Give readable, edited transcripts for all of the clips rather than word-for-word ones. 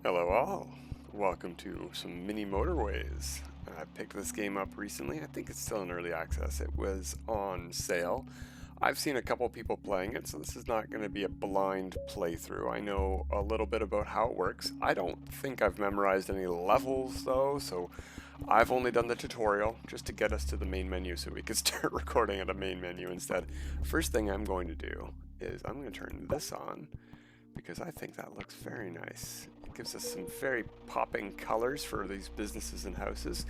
Hello all, welcome to some mini Motorways. I picked this game up recently. I think it's still in early access. It was on sale. I've seen a couple people playing it, so this is not going to be a blind playthrough. I know a little bit about how it works. I don't think I've memorized any levels though, so I've only done the tutorial just to get us to the main menu so we could start recording at a main menu instead. First thing I'm going to do is I'm going to turn this on because I think that looks very nice. It gives us some very popping colors for these businesses and houses.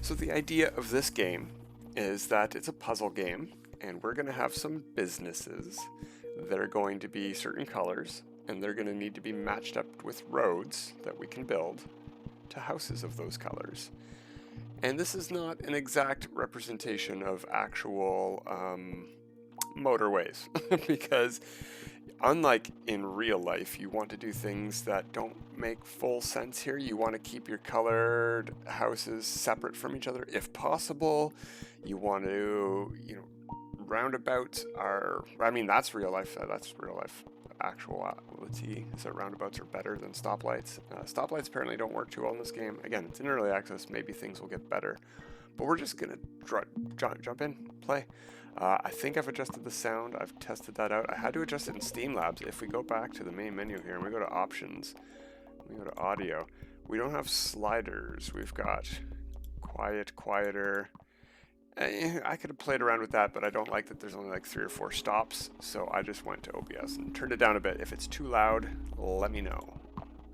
So the idea of this game is that it's a puzzle game, and we're going to have some businesses that are going to be certain colors, and they're going to need to be matched up with roads that we can build to houses of those colors. And this is not an exact representation of actual motorways because unlike in real life, you want to do things that don't make full sense here. You want to keep your colored houses separate from each other if possible. You want to, roundabouts are, that's real life. That's real life actuality. So roundabouts are better than stoplights. Stoplights apparently don't work too well in this game. Again, it's in early access. Maybe things will get better. But we're just going to jump in, play. I think I've adjusted the sound. I've tested that out. I had to adjust it in Steam Labs. If we go back to the main menu here and we go to options, we go to audio, we don't have sliders. We've got quiet, quieter. I could have played around with that, but I don't like that there's only like 3 or 4 stops. So I just went to OBS and turned it down a bit. If it's too loud, let me know.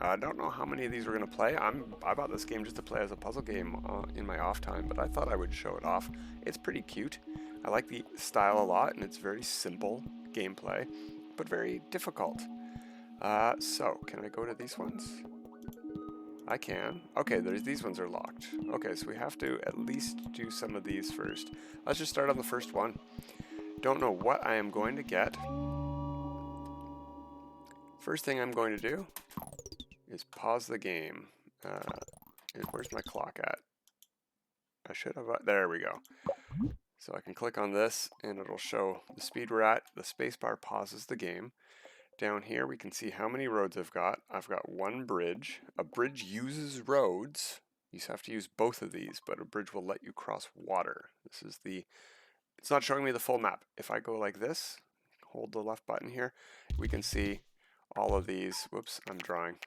I don't know how many of these we're going to play. I bought this game just to play as a puzzle game in my off time, but I thought I would show it off. It's pretty cute. I like the style a lot, and it's very simple gameplay, but very difficult. So, can I go to these ones? I can. Okay, these ones are locked. Okay, so we have to at least do some of these first. Let's just start on the first one. Don't know what I am going to get. First thing I'm going to do is pause the game. Where's my clock at? I should have, there we go. So I can click on this and it'll show the speed we're at. The spacebar pauses the game. Down here we can see how many roads I've got. I've got 1 bridge. A bridge uses roads. You have to use both of these, but a bridge will let you cross water. It's not showing me the full map. If I go like this, hold the left button here, we can see all of these. Whoops, I'm drawing.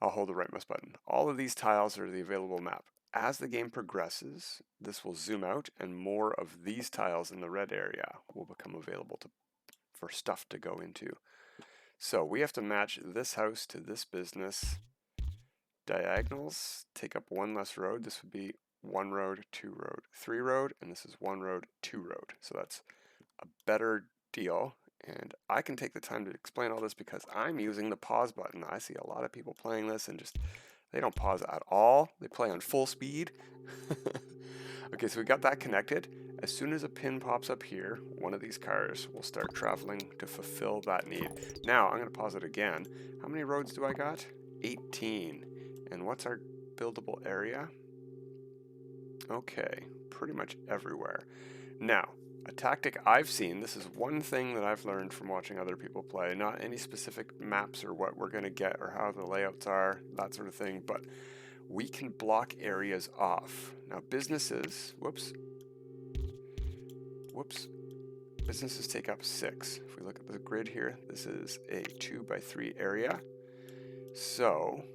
I'll hold the right mouse button. All of these tiles are the available map. As the game progresses, this will zoom out and more of these tiles in the red area will become available for stuff to go into. So we have to match this house to this business. Diagonals take up 1 less road. This would be 1 road, 2 road, 3 road, and this is 1 road, 2 road. So that's a better deal. And I can take the time to explain all this because I'm using the pause button. I see a lot of people playing this and they don't pause at all. They play on full speed. Okay, so we got that connected. As soon as a pin pops up here, one of these cars will start traveling to fulfill that need. Now, I'm going to pause it again. How many roads do I got? 18. And what's our buildable area? Okay, pretty much everywhere. Now, a tactic I've seen, this is one thing that I've learned from watching other people play, not any specific maps or what we're going to get or how the layouts are, that sort of thing, but we can block areas off. Now businesses, businesses take up 6. If we look at the grid here, this is a 2x3 area. So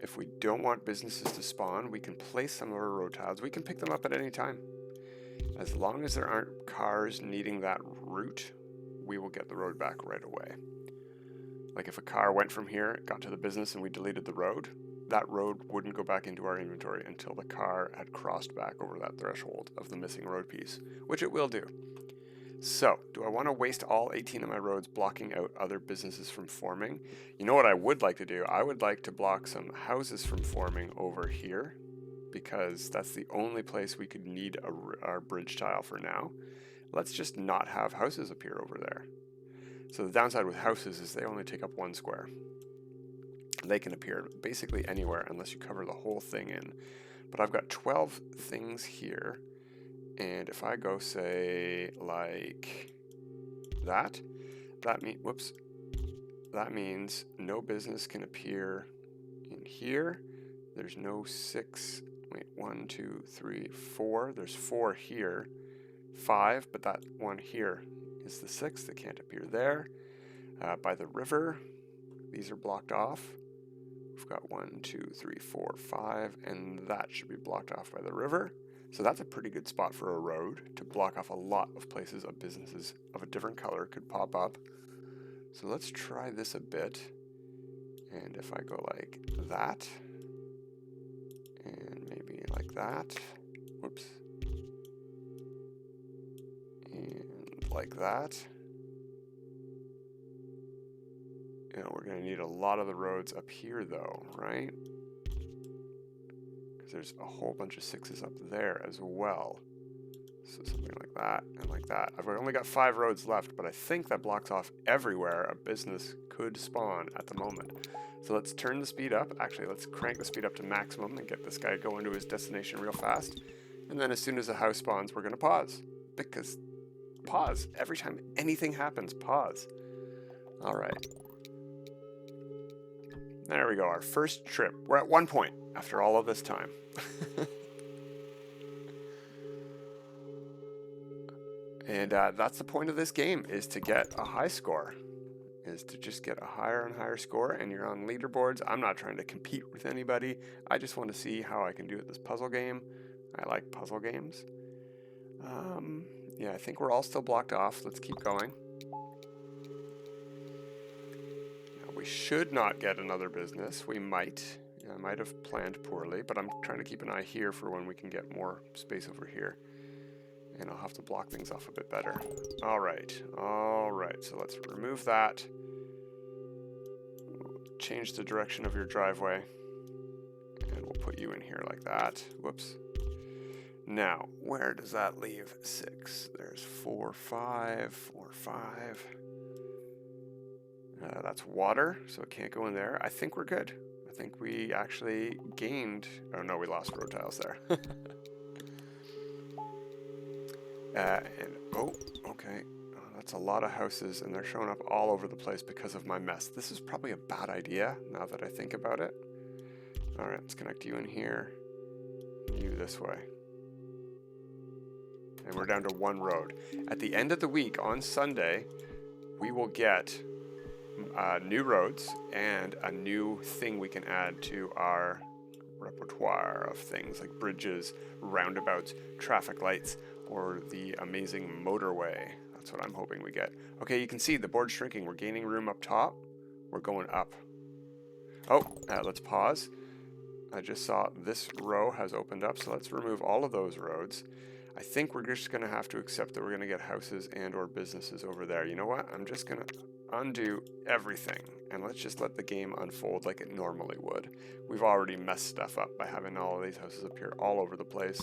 if we don't want businesses to spawn, we can place some of our road tiles. We can pick them up at any time. As long as there aren't cars needing that route, we will get the road back right away. Like if a car went from here, got to the business, and we deleted the road, that road wouldn't go back into our inventory until the car had crossed back over that threshold of the missing road piece, which it will do. So, do I want to waste all 18 of my roads blocking out other businesses from forming? You know what I would like to do? I would like to block some houses from forming over here, because that's the only place we could need our bridge tile for now. Let's just not have houses appear over there. So the downside with houses is they only take up 1 square. They can appear basically anywhere unless you cover the whole thing in. But I've got 12 things here, and if I go say like that means, whoops, that means no business can appear in here. There's no 6. Wait, 1, 2, 3, 4. There's 4 here. 5, but that one here is the 6th. It can't appear there. By the river, these are blocked off. We've got 1, 2, 3, 4, 5, and that should be blocked off by the river. So that's a pretty good spot for a road to block off a lot of places of businesses of a different color could pop up. So let's try this a bit. And if I go like that, and maybe like that, whoops, and like that. You know, we're going to need a lot of the roads up here though, right? Because there's a whole bunch of 6s up there as well. So something like that and like that. I've only got 5 roads left, but I think that blocks off everywhere a business could spawn at the moment. So let's turn the speed up. Actually, let's crank the speed up to maximum and get this guy going to his destination real fast. And then as soon as a house spawns, we're going to pause. Because pause. Every time anything happens, pause. All right. There we go, our first trip. We're at 1 point after all of this time. And that's the point of this game, is to get a high score. Is to just get a higher and higher score, and you're on leaderboards. I'm not trying to compete with anybody. I just want to see how I can do at this puzzle game. I like puzzle games. Yeah, I think we're all still blocked off. Let's keep going. We should not get another business. We might. I might have planned poorly, but I'm trying to keep an eye here for when we can get more space over here. And I'll have to block things off a bit better. All right. So let's remove that. We'll change the direction of your driveway. And we'll put you in here like that. Whoops. Now, where does that leave 6? There's 4, 5, 4, 5. That's water, so it can't go in there. I think we're good. I think we actually gained... Oh no, we lost road tiles there. Okay. Oh, that's a lot of houses, and they're showing up all over the place because of my mess. This is probably a bad idea, now that I think about it. Alright, let's connect you in here. You this way. And we're down to 1 road. At the end of the week, on Sunday, we will get... new roads and a new thing we can add to our repertoire of things like bridges, roundabouts, traffic lights, or the amazing motorway. That's what I'm hoping we get. Okay, you can see the board's shrinking. We're gaining room up top. We're going up. Oh, let's pause. I just saw this row has opened up, so let's remove all of those roads. I think we're just going to have to accept that we're going to get houses and or businesses over there. You know what? I'm just going to undo everything and let's just let the game unfold like it normally would. We've already messed stuff up by having all of these houses appear all over the place.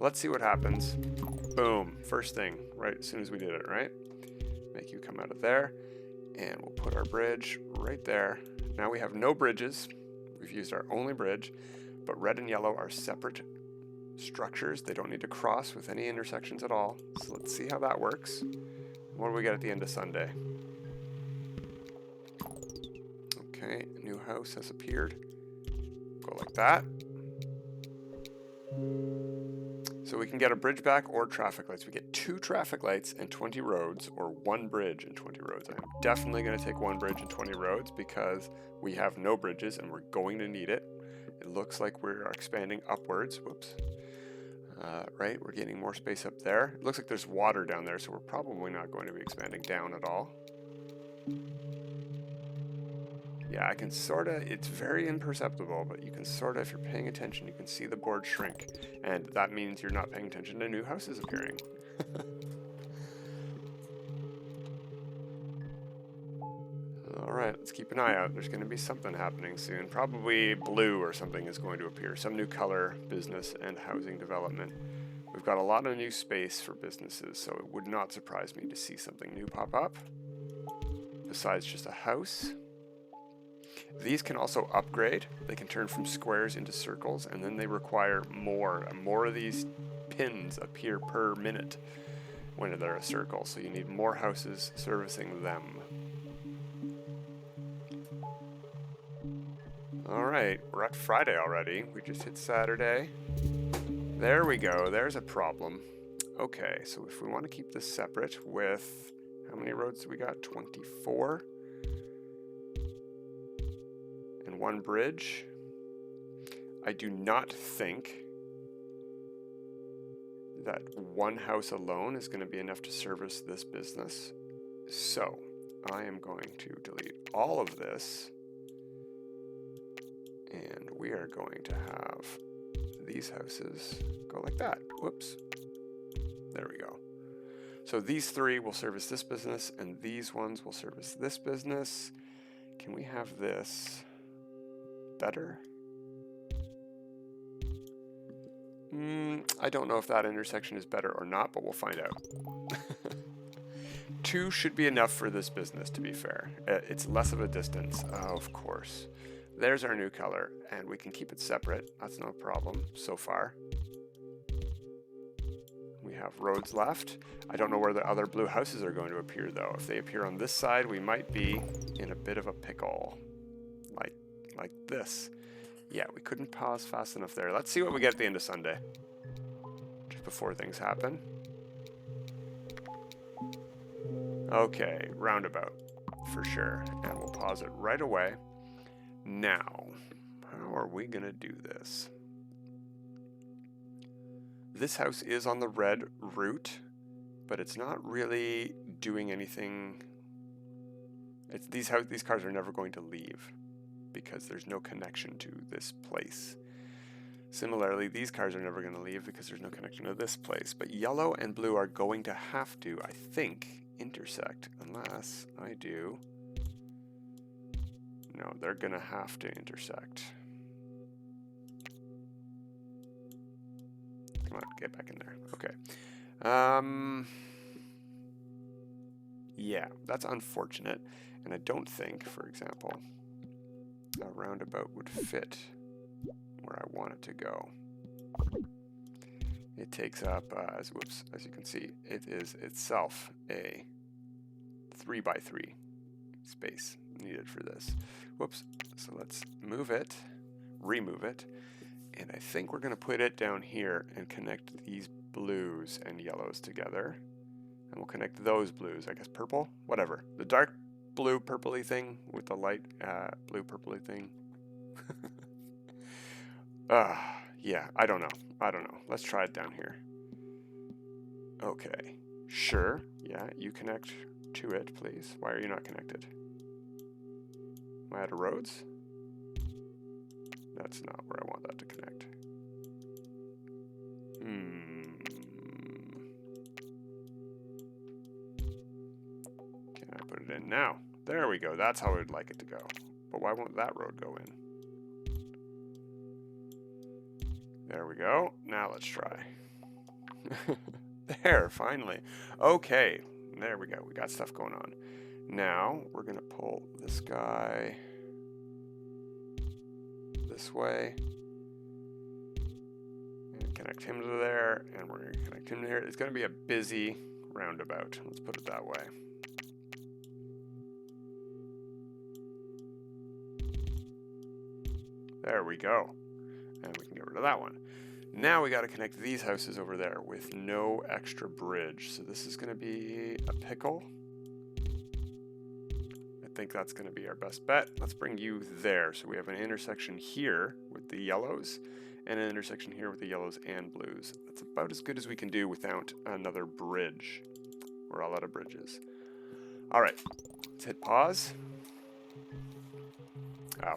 Let's see what happens. Boom. First thing, right as soon as we did it, right? Make you come out of there. And we'll put our bridge right there. Now we have no bridges. We've used our only bridge, but red and yellow are separate structures. They don't need to cross with any intersections at all. So let's see how that works. What do we get at the end of Sunday? Okay, a new house has appeared. Go like that. So we can get a bridge back or traffic lights. We get 2 traffic lights and 20 roads, or 1 bridge and 20 roads. I'm definitely going to take 1 bridge and 20 roads because we have no bridges and we're going to need it. It looks like we're expanding upwards. Whoops. Right, we're getting more space up there. It looks like there's water down there, so we're probably not going to be expanding down at all. Yeah, I can sort of, it's very imperceptible, but you can sort of, if you're paying attention, you can see the board shrink. And that means you're not paying attention to new houses appearing. Alright, let's keep an eye out. There's going to be something happening soon. Probably blue or something is going to appear. Some new color, business, and housing development. We've got a lot of new space for businesses, so it would not surprise me to see something new pop up. Besides just a house. These can also upgrade. They can turn from squares into circles, and then they require more. More of these pins appear per minute when they're a circle, so you need more houses servicing them. All right, we're at Friday already. We just hit Saturday. There we go. There's a problem. Okay, so if we want to keep this separate with, how many roads do we got? 24. And one bridge. I do not think that one house alone is going to be enough to service this business. So I am going to delete all of this, and we are going to have these houses go like that. Whoops. There we go. So these three will service this business, and these ones will service this business. Can we have this better? I don't know if that intersection is better or not, but we'll find out. 2 should be enough for this business, to be fair. It's less of a distance, of course. There's our new color, and we can keep it separate. That's no problem so far. We have roads left. I don't know where the other blue houses are going to appear, though. If they appear on this side, we might be in a bit of a pickle. Like this. Yeah, we couldn't pause fast enough there. Let's see what we get at the end of Sunday. Just before things happen. Okay, roundabout. For sure. And we'll pause it right away. Now, how are we going to do this? This house is on the red route, but it's not really doing anything. These cars are never going to leave because there's no connection to this place. Similarly, these cars are never going to leave because there's no connection to this place. But yellow and blue are going to have to, I think, intersect unless I do. No, they're going to have to intersect. Come on, get back in there. Okay. Yeah, that's unfortunate. And I don't think, for example, a roundabout would fit where I want it to go. It takes up, as you can see, it is itself a 3x3 space needed for this. Whoops. So let's move it, remove it, and I think we're going to put it down here and connect these blues and yellows together. And we'll connect those blues, I guess purple, whatever. The dark blue purpley thing with the light blue purpley thing. Yeah, I don't know. Let's try it down here. Okay, sure. Yeah, you connect to it, please. Why are you not connected? Am I out of roads? That's not where I want that to connect. Can I put it in now? There we go. That's how I would like it to go. But why won't that road go in? There we go. Now let's try. There, finally. Okay, there we go. We got stuff going on. Now we're going to pull this guy this way and connect him to there, and we're going to connect him to here. It's going to be a busy roundabout. Let's put it that way. There we go. And we can get rid of that one. Now we got to connect these houses over there with no extra bridge. So this is going to be a pickle. I think that's going to be our best bet. Let's bring you there. So we have an intersection here with the yellows and an intersection here with the yellows and blues. That's about as good as we can do without another bridge. We're all out of bridges. All right, let's hit pause.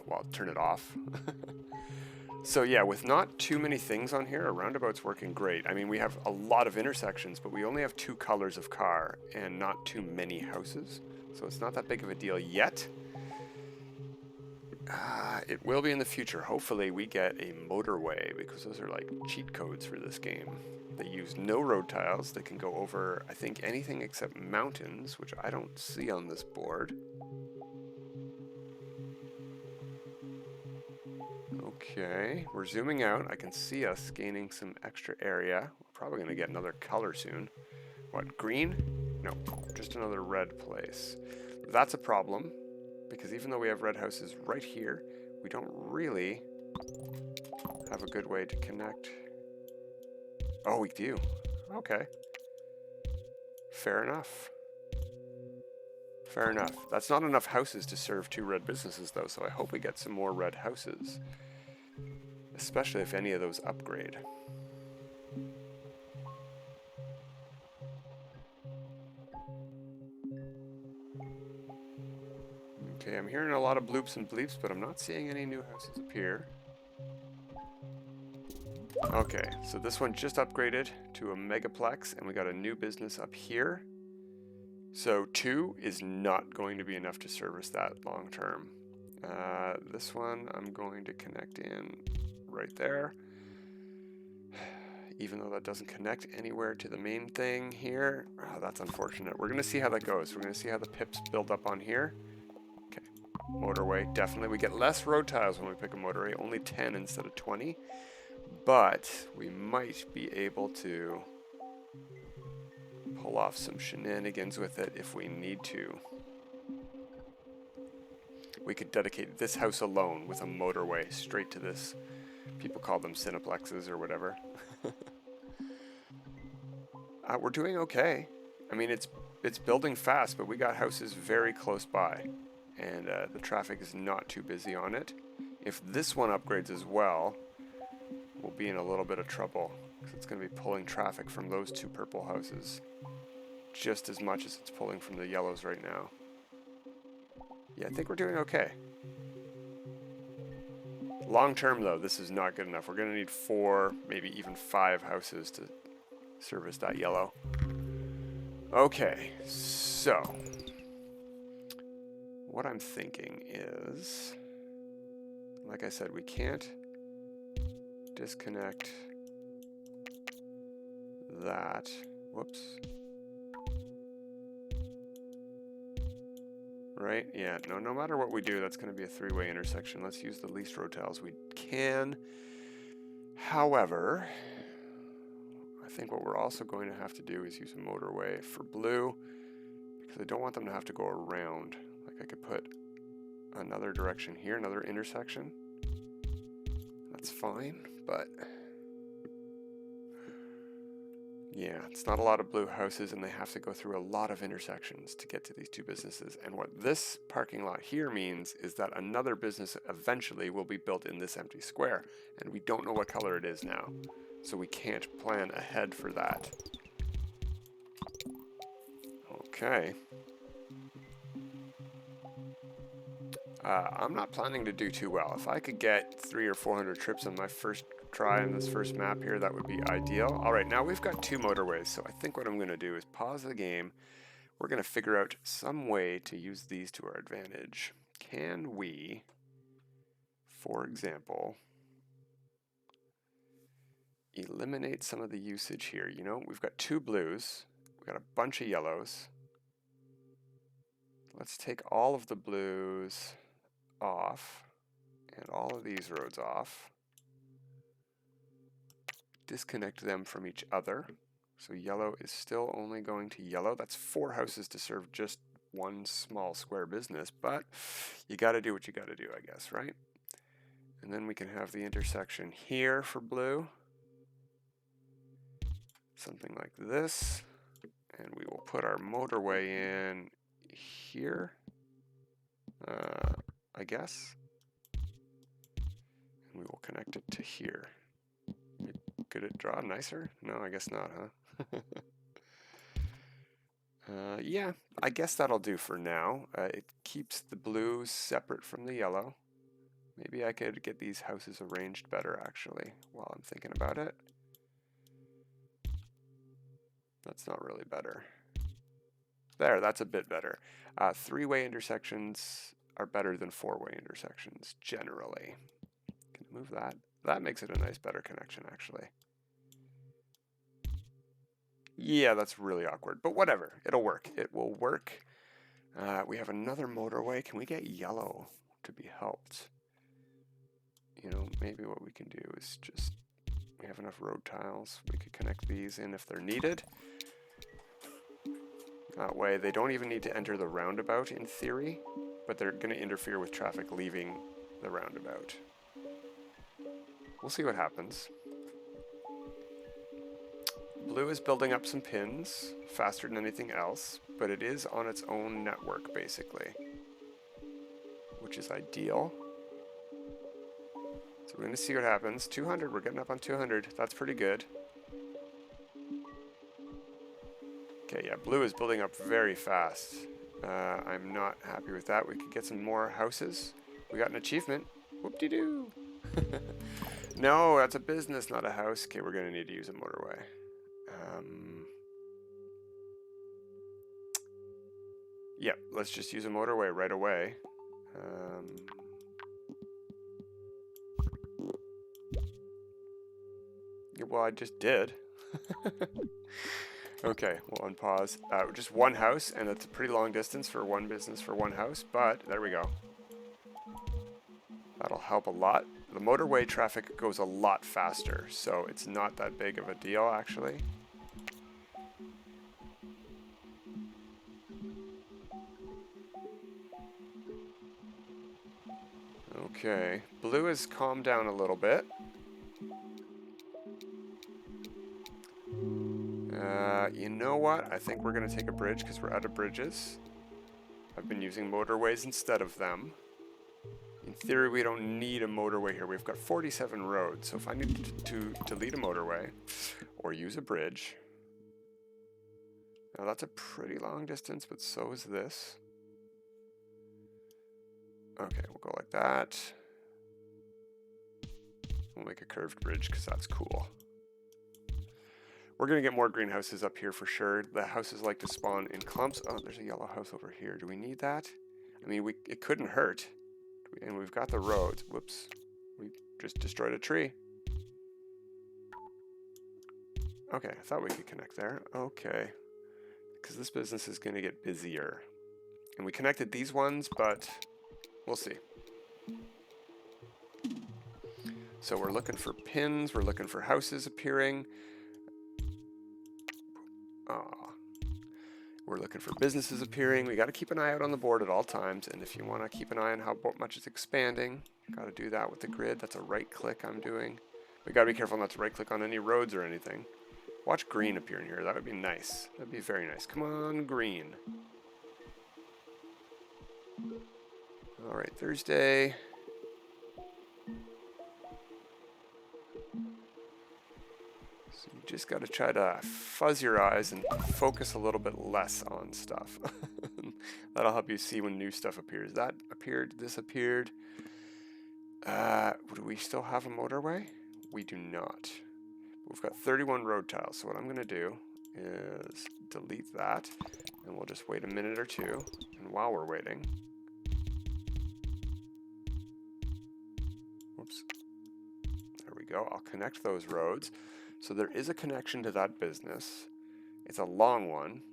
Well, turn it off. So yeah, with not too many things on here, a roundabout's working great. I mean, we have a lot of intersections, but we only have 2 colors of car and not too many houses. So it's not that big of a deal yet. It will be in the future. Hopefully we get a motorway, because those are like cheat codes for this game. They use no road tiles. They can go over, I think, anything except mountains, which I don't see on this board. Okay, we're zooming out. I can see us gaining some extra area. We're probably going to get another color soon. What, green? No, just another red place. That's a problem, because even though we have red houses right here, we don't really have a good way to connect. Oh, we do. Okay. Fair enough. Fair enough. That's not enough houses to serve 2 red businesses, though, so I hope we get some more red houses. Especially if any of those upgrade. Okay, I'm hearing a lot of bloops and bleeps, but I'm not seeing any new houses appear. Okay, so this one just upgraded to a megaplex, and we got a new business up here. So 2 is not going to be enough to service that long term. This one I'm going to connect in right there. Even though that doesn't connect anywhere to the main thing here. Oh, that's unfortunate. We're going to see how that goes. We're going to see how the pips build up on here. Okay, motorway, definitely. We get less road tiles when we pick a motorway, only 10 instead of 20. But we might be able to pull off some shenanigans with it if we need to. We could dedicate this house alone with a motorway straight to this. People call them cineplexes or whatever. We're doing okay. I mean, it's building fast, but we got houses very close by, and the traffic is not too busy on it. If this one upgrades as well, we'll be in a little bit of trouble, because it's going to be pulling traffic from those 2 purple houses just as much as it's pulling from the yellows right now. Yeah, I think we're doing okay. Long term, though, this is not good enough. We're going to need 4, maybe even 5 houses to service that yellow. Okay, so what I'm thinking is, like I said, we can't disconnect that. Whoops. Right? Yeah, no matter what we do, that's going to be a 3-way intersection. Let's use the least road tiles we can. However, I think what we're also going to have to do is use a motorway for blue, because I don't want them to have to go around. Like, I could put another direction here, another intersection. That's fine, but yeah, it's not a lot of blue houses, and they have to go through a lot of intersections to get to these 2 businesses. And what this parking lot here means is that another business eventually will be built in this empty square, and we don't know what color it is now, so we can't plan ahead for that. Okay. I'm not planning to do too well. If I could get 300 or 400 trips on my first try on this first map here, that would be ideal. All right, now we've got 2 motorways, so I think what I'm going to do is pause the game. We're going to figure out some way to use these to our advantage. Can we, for example, eliminate some of the usage here? You know, we've got 2 blues, we've got a bunch of yellows. Let's take all of the blues off and all of these roads off. Disconnect them from each other. So yellow is still only going to yellow. That's 4 houses to serve just 1 small square business, but you got to do what you got to do, I guess, right? And then we can have the intersection here for blue. Something like this. And we will put our motorway in here, I guess. And we will connect it to here. Could it draw nicer? No, I guess not, huh? Yeah, I guess that'll do for now. It keeps the blues separate from the yellow. Maybe I could get these houses arranged better, actually, while I'm thinking about it. That's not really better. There, that's a bit better. 3-way intersections are better than 4-way intersections, generally. Can I move that? That makes it a nice, better connection, actually. Yeah, that's really awkward, but whatever. It'll work. It will work. We have another motorway. Can we get yellow to be helped? You know, maybe what we can do is just, we have enough road tiles. We could connect these in if they're needed. That way, they don't even need to enter the roundabout in theory, but they're going to interfere with traffic leaving the roundabout. We'll see what happens. Blue is building up some pins faster than anything else, but it is on its own network basically, which is ideal. So we're going to see what happens. 200, we're getting up on 200. That's pretty good. Okay, yeah, blue is building up very fast. I'm not happy with that. We could get some more houses. We got an achievement. Whoop-de-doo. No, that's a business, not a house. Okay, we're going to need to use a motorway. Yep, let's just use a motorway right away. Yeah, well, I just did. Okay, we'll unpause. Just one house, and it's a pretty long distance for one business for one house, but there we go. That'll help a lot. The motorway traffic goes a lot faster, so it's not that big of a deal, actually. Okay, blue has calmed down a little bit. You know what? I think we're going to take a bridge because we're out of bridges. I've been using motorways instead of them. In theory, we don't need a motorway here. We've got 47 roads, so if I need to delete a motorway or use a bridge... Now that's a pretty long distance, but so is this. Okay, we'll go like that. We'll make a curved bridge because that's cool. We're going to get more greenhouses up here for sure. The houses like to spawn in clumps. Oh, there's a yellow house over here. Do we need that? I mean, it couldn't hurt. And we've got the roads. Whoops. We just destroyed a tree. Okay, I thought we could connect there. Okay. Because this business is going to get busier. And we connected these ones, but we'll see. So we're looking for pins. We're looking for houses appearing. We're looking for businesses appearing. We got to keep an eye out on the board at all times. And if you want to keep an eye on how much it's expanding, got to do that with the grid. That's a right click I'm doing. We got to be careful not to right click on any roads or anything. Watch green appear in here. That would be nice. That'd be very nice. Come on, green. All right, Thursday. So you just got to try to fuzz your eyes and focus a little bit less on stuff. That'll help you see when new stuff appears. That appeared, this appeared. Do we still have a motorway? We do not. We've got 31 road tiles, so what I'm going to do is delete that, and we'll just wait a minute or two, and while we're waiting... Whoops. There we go. I'll connect those roads. So there is a connection to that business. It's a long one,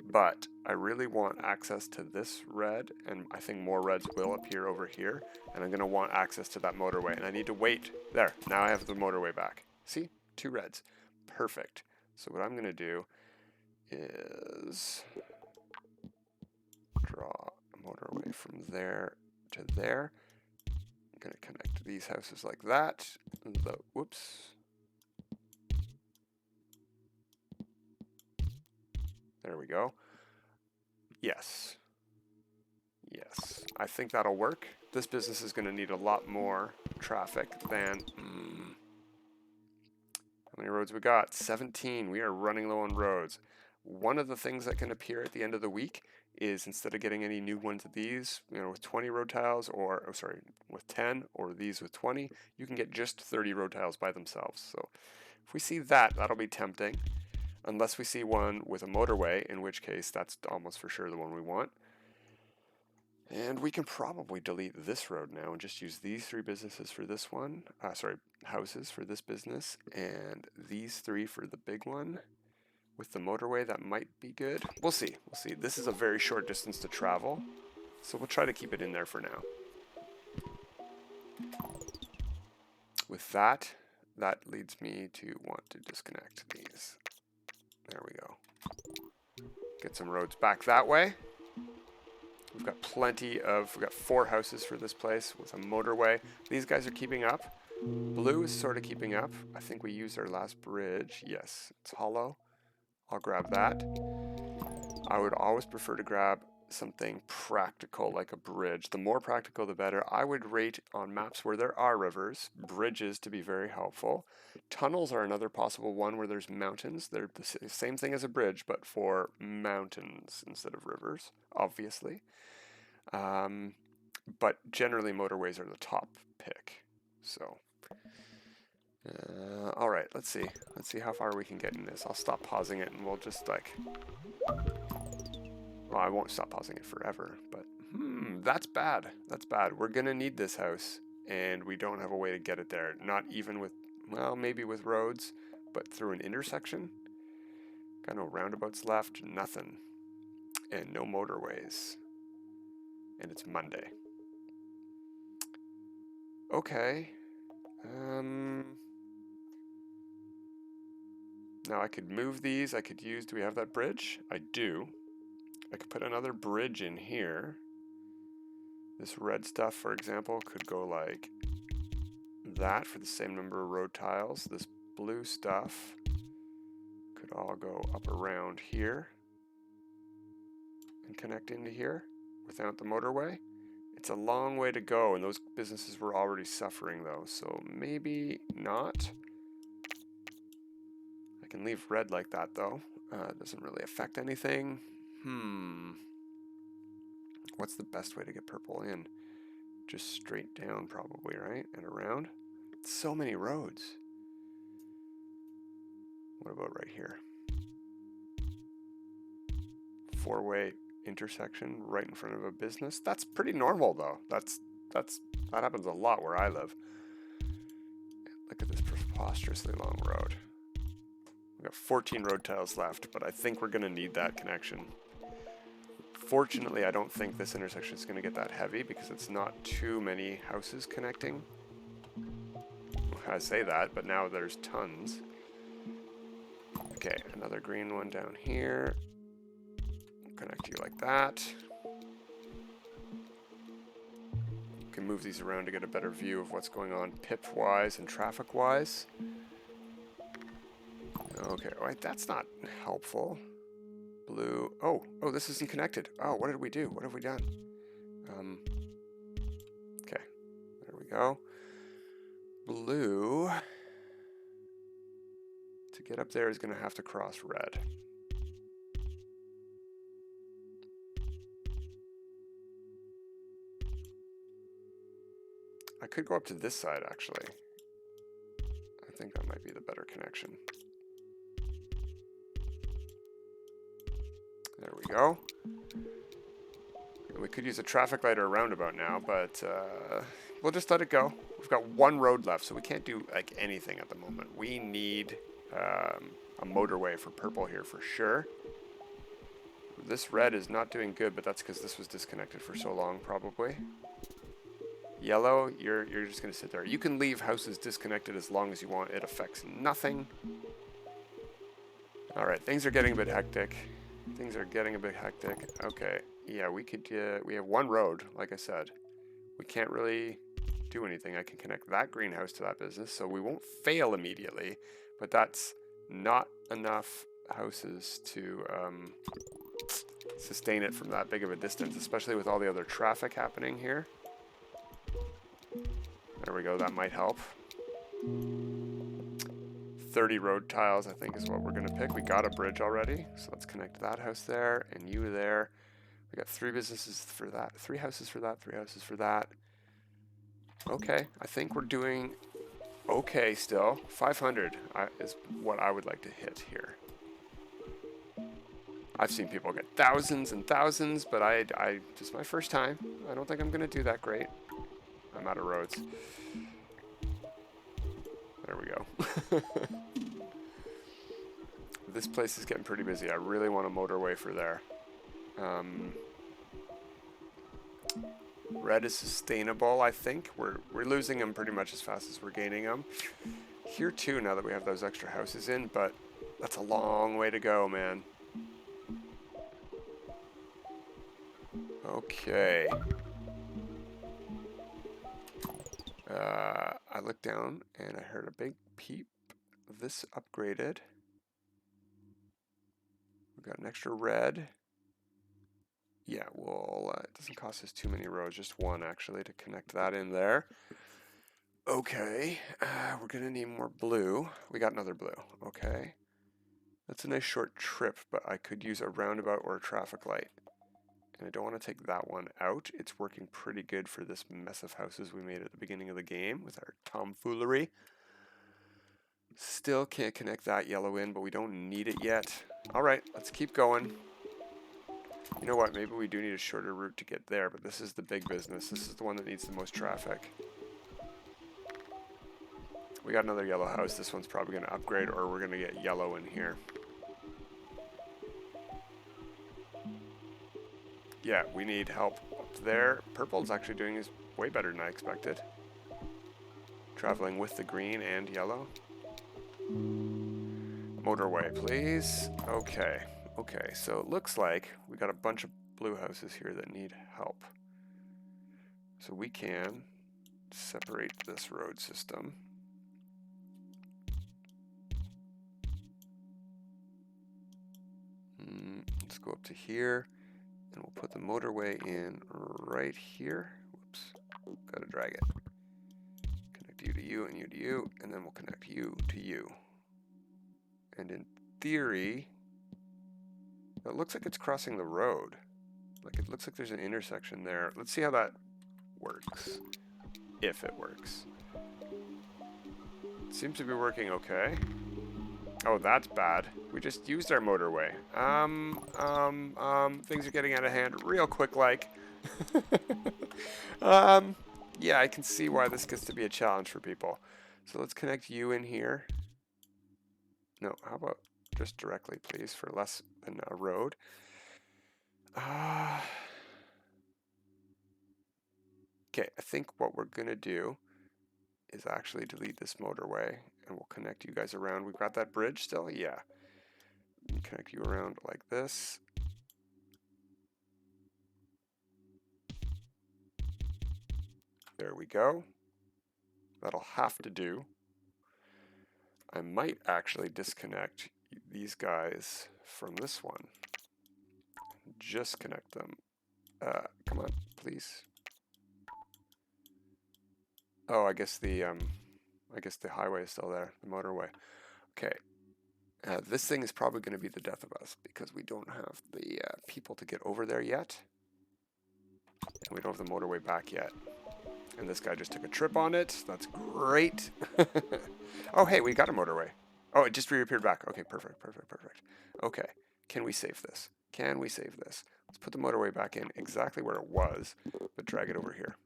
but I really want access to this red, and I think more reds will appear over here, and I'm going to want access to that motorway, and I need to wait. There, now I have the motorway back. See? 2 reds. Perfect. So what I'm going to do is draw a motorway from there to there. I'm going to connect these houses like that. Whoops. There we go. Yes. Yes. I think that'll work. This business is going to need a lot more traffic than... How many roads we got? 17. We are running low on roads. One of the things that can appear at the end of the week is instead of getting any new ones of these, with 20 road tiles, or, with 10, or these with 20, you can get just 30 road tiles by themselves. So if we see that, that'll be tempting. Unless we see one with a motorway, in which case that's almost for sure the one we want. And we can probably delete this road now and just use these 3 businesses for this one. Houses for this business, and these 3 for the big one. With the motorway, that might be good. We'll see. We'll see. This is a very short distance to travel, so we'll try to keep it in there for now. With that, that leads me to want to disconnect these. There we go. Get some roads back that way. We've got we've got 4 houses for this place with a motorway. These guys are keeping up. Blue is sort of keeping up. I think we used our last bridge. Yes, it's hollow. I'll grab that. I would always prefer to grab something practical like a bridge. The more practical, the better. I would rate on maps where there are rivers, bridges to be very helpful. Tunnels are another possible one where there's mountains. They're the same thing as a bridge, but for mountains instead of rivers, obviously. But generally, motorways are the top pick. So, all right, let's see. Let's see how far we can get in this. I'll stop pausing it and we'll just like... Well, I won't stop pausing it forever, but that's bad. That's bad. We're gonna need this house, and we don't have a way to get it there. Not even with, well, maybe with roads, but through an intersection. Got no roundabouts left, nothing. And no motorways. And it's Monday. Okay. Now I could move these. I could use, do we have that bridge? I do. I could put another bridge in here. This red stuff, for example, could go like that for the same number of road tiles. This blue stuff could all go up around here and connect into here without the motorway. It's a long way to go, and those businesses were already suffering though, so maybe not. I can leave red like that though. It doesn't really affect anything. What's the best way to get purple in? Just straight down probably, right? And around? So many roads. What about right here? 4-way intersection right in front of a business. That's pretty normal though. That happens a lot where I live. Look at this preposterously long road. We've got 14 road tiles left, but I think we're gonna need that connection. Fortunately, I don't think this intersection is going to get that heavy because it's not too many houses connecting. I say that, but now there's tons. Okay, another green one down here. Connect you like that. Can move these around to get a better view of what's going on pip-wise and traffic-wise. Okay, wait, that's not helpful. Blue. Oh, this isn't connected. Oh, what did we do? What have we done? Okay, there we go. Blue, to get up there, is going to have to cross red. I could go up to this side, actually. I think that might be the better connection. There we go. We could use a traffic light or a roundabout now, but we'll just let it go. We've got 1 road left, so we can't do like anything at the moment. We need a motorway for purple here for sure. This red is not doing good, but that's because this was disconnected for so long, probably. Yellow, you're just going to sit there. You can leave houses disconnected as long as you want. It affects nothing. All right, things are getting a bit hectic. Okay, yeah, we have 1 road, like I said. We can't really do anything. I can connect that greenhouse to that business, so we won't fail immediately, but that's not enough houses to sustain it from that big of a distance, especially with all the other traffic happening here. There we go, that might help. 30 road tiles, I think, is what we're going to pick. We got a bridge already, so let's connect that house there and you there. We got 3 businesses for that, 3 houses for that, 3 houses for that. Okay, I think we're doing okay still. 500 is what I would like to hit here. I've seen people get thousands and thousands, but I just my first time. I don't think I'm going to do that great. I'm out of roads. There we go. This place is getting pretty busy. I really want a motorway for there. Red is sustainable, I think. We're losing them pretty much as fast as we're gaining them. Here too, now that we have those extra houses in, but that's a long way to go, man. Okay. I looked down and I heard a big peep. This upgraded. We got an extra red. Yeah, well, it doesn't cost us too many rows, just one actually to connect that in there. Okay, we're gonna need more blue. We got another blue. Okay, that's a nice short trip, but I could use a roundabout or a traffic light. And I don't want to take that one out. It's working pretty good for this mess of houses we made at the beginning of the game with our tomfoolery. Still can't connect that yellow in, but we don't need it yet. All right, let's keep going. You know what? Maybe we do need a shorter route to get there, but this is the big business. This is the one that needs the most traffic. We got another yellow house. This one's probably going to upgrade, or we're going to get yellow in here. Yeah, we need help up there. Purple's actually doing is way better than I expected. Traveling with the green and yellow. Motorway, please. Okay. Okay, so it looks like we got a bunch of blue houses here that need help. So we can separate this road system. Let's go up to here, and we'll put the motorway in right here. Whoops, gotta drag it. Connect you to you and you to you, and then we'll connect you to you. And in theory, it looks like it's crossing the road. Like it looks like there's an intersection there. Let's see how that works. If it works. It seems to be working okay. Oh, that's bad. We just used our motorway. Things are getting out of hand real quick like. Yeah, I can see why this gets to be a challenge for people. So let's connect you in here. No, how about just directly, please, for less than a road. Okay, I think what we're gonna do is actually delete this motorway and we'll connect you guys around. We've got that bridge still? Yeah. Connect you around like this. There we go. That'll have to do. I might actually disconnect these guys from this one. Just connect them. Come on, please. Oh, I guess the highway is still there, the motorway. Okay. This thing is probably going to be the death of us because we don't have the people to get over there yet. And we don't have the motorway back yet. And this guy just took a trip on it. That's great. Oh, hey, we got a motorway. Oh, it just reappeared back. Okay, perfect, perfect, perfect. Okay, can we save this? Can we save this? Let's put the motorway back in exactly where it was, but drag it over here.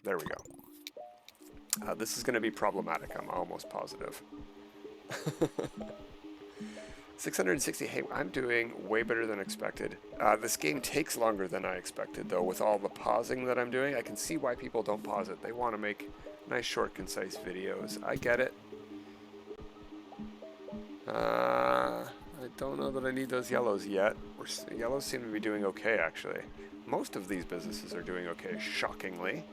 There we go. This is going to be problematic, I'm almost positive. 660. Hey, I'm doing way better than expected. This game takes longer than I expected, though, with all the pausing that I'm doing. I can see why people don't pause it. They want to make nice, short, concise videos. I get it. I don't know that I need those yellows yet. Yellows seem to be doing okay, actually. Most of these businesses are doing okay, shockingly.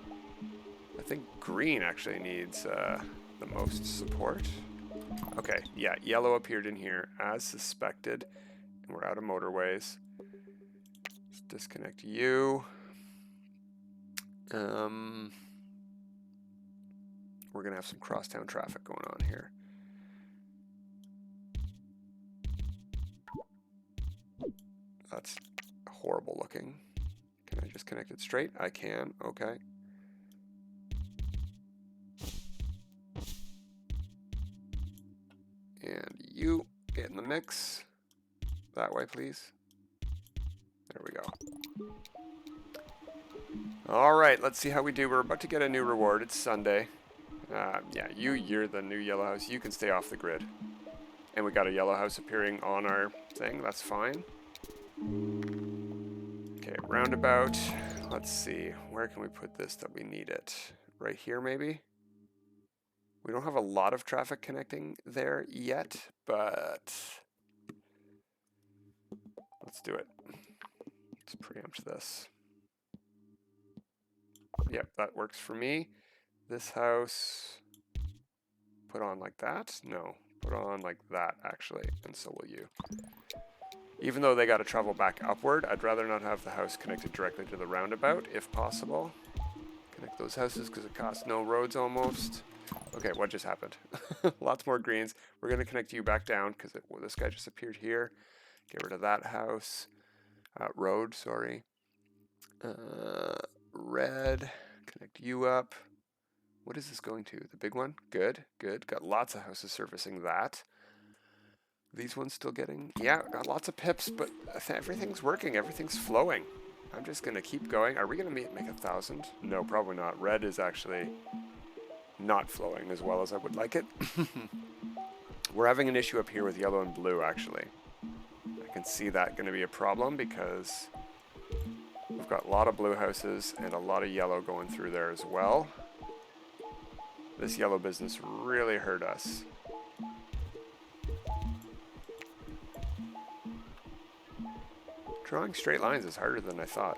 I think green actually needs the most support. Okay, yeah, yellow appeared in here as suspected, and we're out of motorways. Let's disconnect you. We're gonna have some crosstown traffic going on here. That's horrible looking. Can I just connect it straight? I can, okay. And you get in the mix. That way, please. There we go. All right, let's see how we do. We're about to get a new reward. It's Sunday. Yeah, you're the new yellow house. You can stay off the grid. And we got a yellow house appearing on our thing. That's fine. Okay, roundabout. Let's see. Where can we put this that we need it? Right here, maybe? We don't have a lot of traffic connecting there yet, but let's do it. Let's preempt this. Yep, that works for me. This house, put on like that? No, put on like that actually, and so will you. Even though they got to travel back upward, I'd rather not have the house connected directly to the roundabout if possible. Connect those houses because it costs no roads almost. Okay, what just happened? Lots more greens. We're going to connect you back down because this guy just appeared here. Get rid of that house. Road, sorry. Red, connect you up. What is this going to? The big one? Good, good. Got lots of houses servicing that. These ones still getting... Yeah, got lots of pips, but everything's working. Everything's flowing. I'm just going to keep going. Are we going to make 1,000? No, probably not. Red is actually not flowing as well as I would like it. We're having an issue up here with yellow and blue, actually. I can see that going to be a problem because we've got a lot of blue houses and a lot of yellow going through there as well. This yellow business really hurt us. Drawing straight lines is harder than I thought.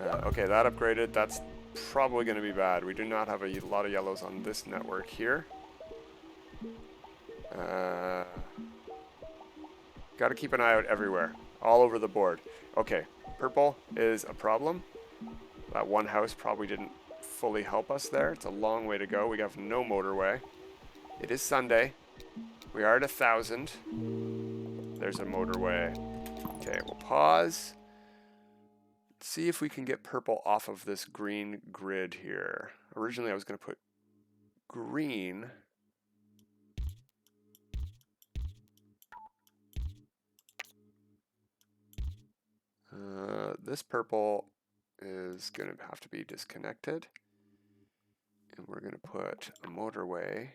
Okay, that upgraded. That's probably going to be bad. We do not have a lot of yellows on this network here. Got to keep an eye out everywhere, all over the board. Okay, purple is a problem. That one house probably didn't fully help us there. It's a long way to go. We have no motorway. It is Sunday. We are at 1,000. There's a motorway. Okay, we'll pause. See if we can get purple off of this green grid here. Originally I was going to put green. This purple is going to have to be disconnected. And we're going to put a motorway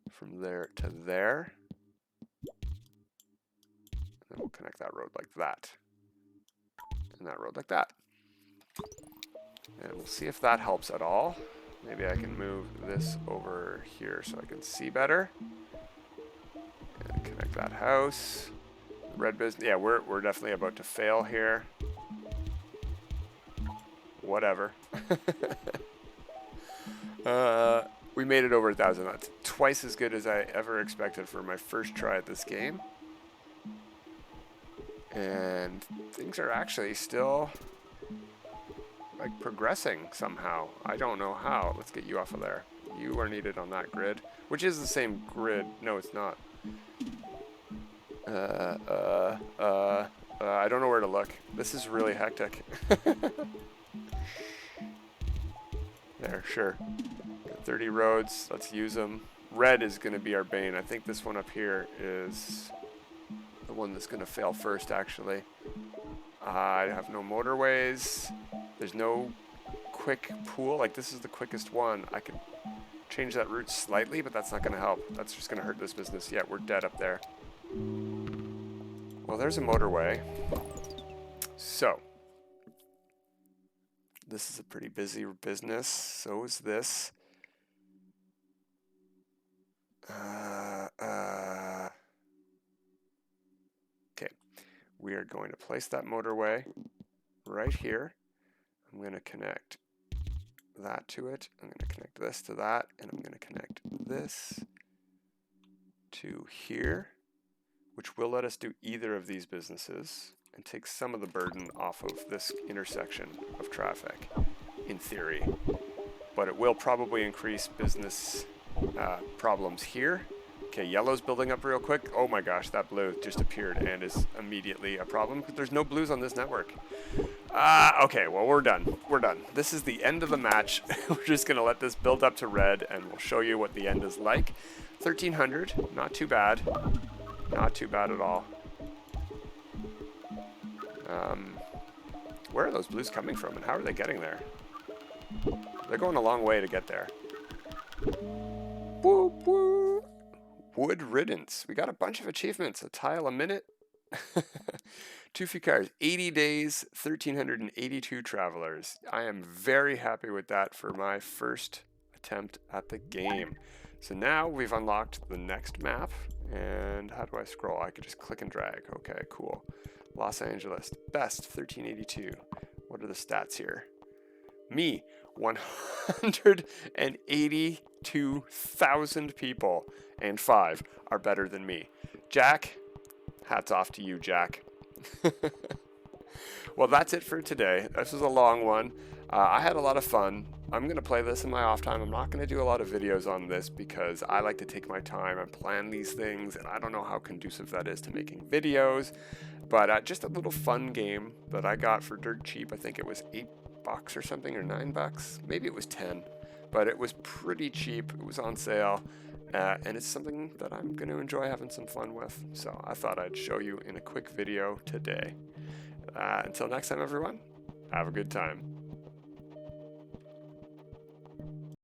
from there to there. And then we'll connect that road like that. And that road like that. And we'll see if that helps at all. Maybe I can move this over here so I can see better. And connect that house. Red business. Yeah, we're definitely about to fail here. Whatever. We made it over 1,000. That's twice as good as I ever expected for my first try at this game. And things are actually still like progressing somehow. I don't know how. Let's get you off of there. You are needed on that grid, which is the same grid. No, it's not. I don't know where to look. This is really hectic. There, sure. Got 30 roads. Let's use them. Red is going to be our bane. I think this one up here is the one that's going to fail first, actually. I have no motorways. There's no quick pool. Like, this is the quickest one. I could change that route slightly, but that's not going to help. That's just going to hurt this business. Yeah, we're dead up there. Well, there's a motorway. So, this is a pretty busy business. So is this. Okay, we are going to place that motorway right here. I'm going to connect that to it. I'm going to connect this to that, and I'm going to connect this to here, which will let us do either of these businesses and take some of the burden off of this intersection of traffic, in theory. But it will probably increase business problems here. Okay, yellow's building up real quick. Oh my gosh, that blue just appeared and is immediately a problem because there's no blues on this network. Okay, well, we're done. We're done. This is the end of the match. We're just going to let this build up to red and we'll show you what the end is like. 1,300, not too bad. Not too bad at all. Where are those blues coming from and how are they getting there? They're going a long way to get there. Woo, woo. Wood riddance. We got a bunch of achievements. A tile a minute. 2 few cars. 80 days, 1,382 travelers. I am very happy with that for my first attempt at the game. So now we've unlocked the next map, And how do I scroll? I could just click and drag. Okay, cool. Los Angeles, best 1382. What are the stats here? Me, 182,000 people and 5 are better than me. Jack, hats off to you, Jack. Well, that's it for today. This was a long one. I had a lot of fun. I'm going to play this in my off time. I'm not going to do a lot of videos on this because I like to take my time and plan these things, and I don't know how conducive that is to making videos. But just a little fun game that I got for dirt cheap. I think it was $8 or something, or $9. Maybe it was 10, but it was pretty cheap. It was on sale. And it's something that I'm going to enjoy having some fun with. So I thought I'd show you in a quick video today. Until next time, everyone, have a good time.